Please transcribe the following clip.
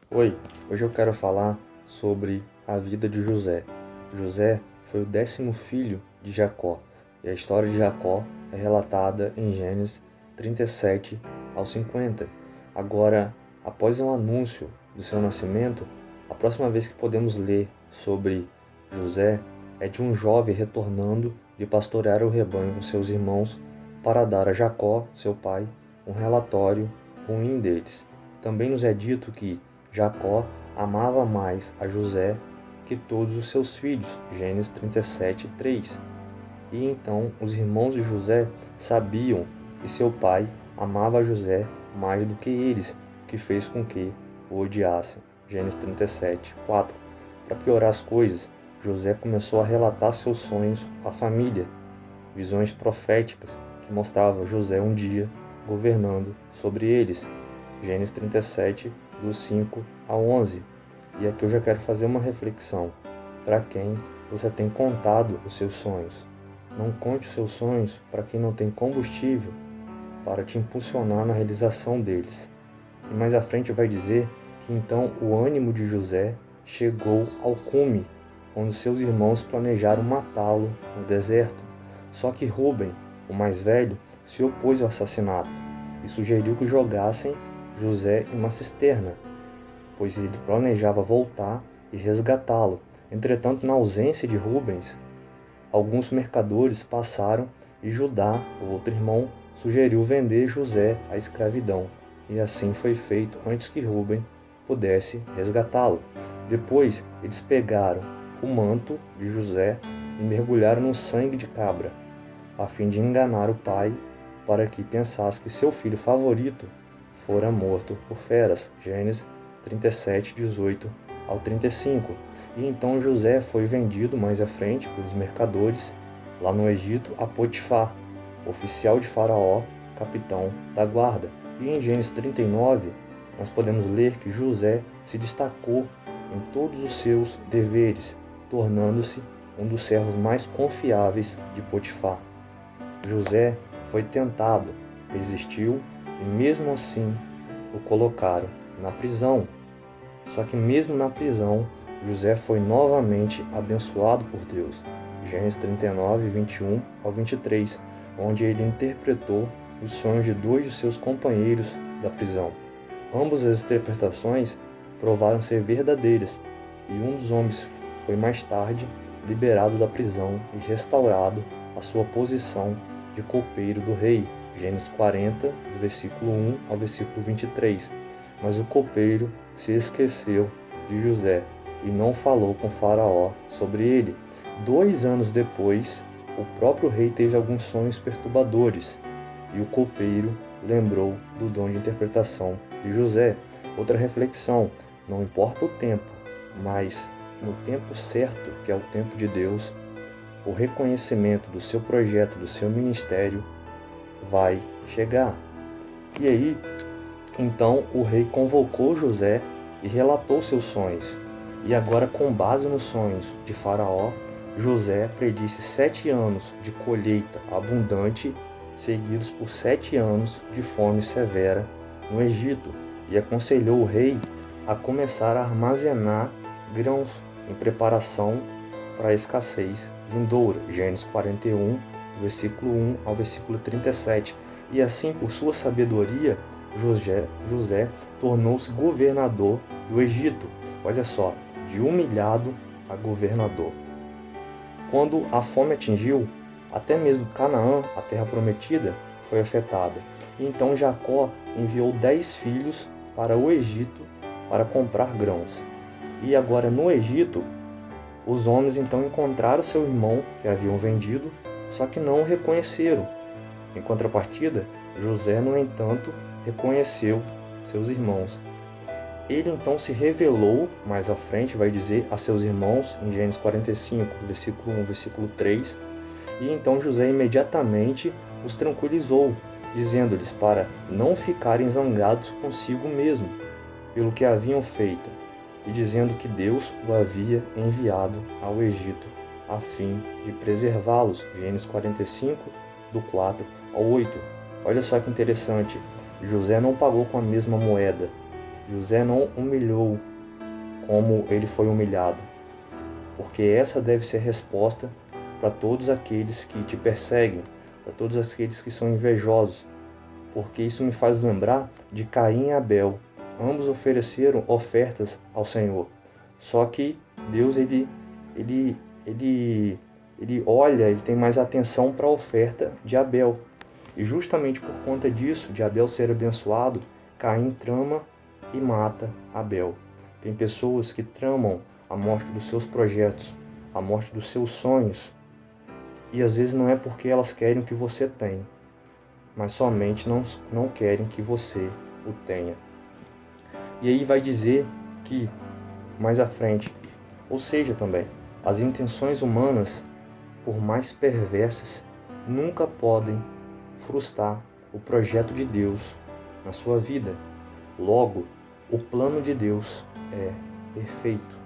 Oi, hoje eu quero falar sobre a vida de José. José foi o 10º filho de Jacó, e a história de Jacó é relatada em Gênesis 37 ao 50. Agora, após o anúncio do seu nascimento, a próxima vez que podemos ler sobre José é de um jovem retornando de pastorear o rebanho com seus irmãos para dar a Jacó, seu pai, um relatório ruim deles. Também nos é dito que Jacó amava mais a José que todos os seus filhos. Gênesis 37, 3. E então os irmãos de José sabiam que seu pai amava José mais do que eles, o que fez com que o odiassem. Gênesis 37, 4. Para piorar as coisas, José começou a relatar seus sonhos à família, visões proféticas que mostravam José um dia governando sobre eles. Gênesis 37, do 5 ao 11. E aqui eu já quero fazer uma reflexão. Para quem você tem contado os seus sonhos? Não conte os seus sonhos para quem não tem combustível para te impulsionar na realização deles. E mais à frente vai dizer que então o ânimo de José chegou ao cume, quando seus irmãos planejaram matá-lo no deserto. Só que Rúben, o mais velho, se opôs ao assassinato e sugeriu que jogassem José em uma cisterna, pois ele planejava voltar e resgatá-lo. Entretanto, na ausência de Rubens, alguns mercadores passaram e Judá, o outro irmão, sugeriu vender José à escravidão, e assim foi feito antes que Rubem pudesse resgatá-lo. Depois, eles pegaram o manto de José e mergulharam no sangue de cabra, a fim de enganar o pai para que pensasse que seu filho favorito fora morto por feras. Gênesis 37, 18 ao 35. E então José foi vendido mais à frente pelos mercadores, lá no Egito, a Potifar, oficial de Faraó, capitão da guarda. E em Gênesis 39, nós podemos ler que José se destacou em todos os seus deveres, tornando-se um dos servos mais confiáveis de Potifar. José foi tentado, resistiu e mesmo assim o colocaram na prisão. Só que mesmo na prisão, José foi novamente abençoado por Deus. Gênesis 39, 21 ao 23, onde ele interpretou os sonhos de dois de seus companheiros da prisão. Ambas as interpretações provaram ser verdadeiras, e um dos homens foi mais tarde liberado da prisão e restaurado à sua posição de copeiro do rei. Gênesis 40, do versículo 1 ao versículo 23. Mas o copeiro se esqueceu de José e não falou com Faraó sobre ele. 2 anos depois, o próprio rei teve alguns sonhos perturbadores e o copeiro lembrou do dom de interpretação de José. Outra reflexão: não importa o tempo, mas no tempo certo, que é o tempo de Deus, o reconhecimento do seu projeto, do seu ministério, vai chegar. E aí, então o rei convocou José e relatou seus sonhos. E agora, com base nos sonhos de Faraó, José predisse 7 anos de colheita abundante, seguidos por 7 anos de fome severa no Egito, e aconselhou o rei a começar a armazenar grãos em preparação para a escassez vindoura. Gênesis 41, versículo 1 ao versículo 37. E assim, por sua sabedoria, José tornou-se governador do Egito. Olha só, de humilhado a governador. Quando a fome atingiu, até mesmo Canaã, a terra prometida, foi afetada. E então Jacó enviou 10 filhos para o Egito para comprar grãos. E agora no Egito, os homens então encontraram seu irmão que haviam vendido, só que não o reconheceram. Em contrapartida, José, no entanto, reconheceu seus irmãos. Ele então se revelou, mais à frente vai dizer, a seus irmãos, em Gênesis 45, versículo 1, versículo 3, e então José imediatamente os tranquilizou, dizendo-lhes para não ficarem zangados consigo mesmo, pelo que haviam feito, e dizendo que Deus o havia enviado ao Egito, a fim de preservá-los. Gênesis 45, do 4 ao 8. Olha só que interessante, José não pagou com a mesma moeda José não humilhou como ele foi humilhado, porque essa deve ser a resposta para todos aqueles que te perseguem, para todos aqueles que são invejosos, porque isso me faz lembrar de Caim e Abel. Ambos ofereceram ofertas ao Senhor, só que Deus ele olha, ele tem mais atenção para a oferta de Abel. E justamente por conta disso, de Abel ser abençoado, Caim trama e mata Abel. Tem pessoas que tramam a morte dos seus projetos, a morte dos seus sonhos, e às vezes não é porque elas querem o que você tem, mas somente não querem que você o tenha. E aí vai dizer que, mais à frente, ou seja também, as intenções humanas, por mais perversas, nunca podem frustrar o projeto de Deus na sua vida. Logo, o plano de Deus é perfeito.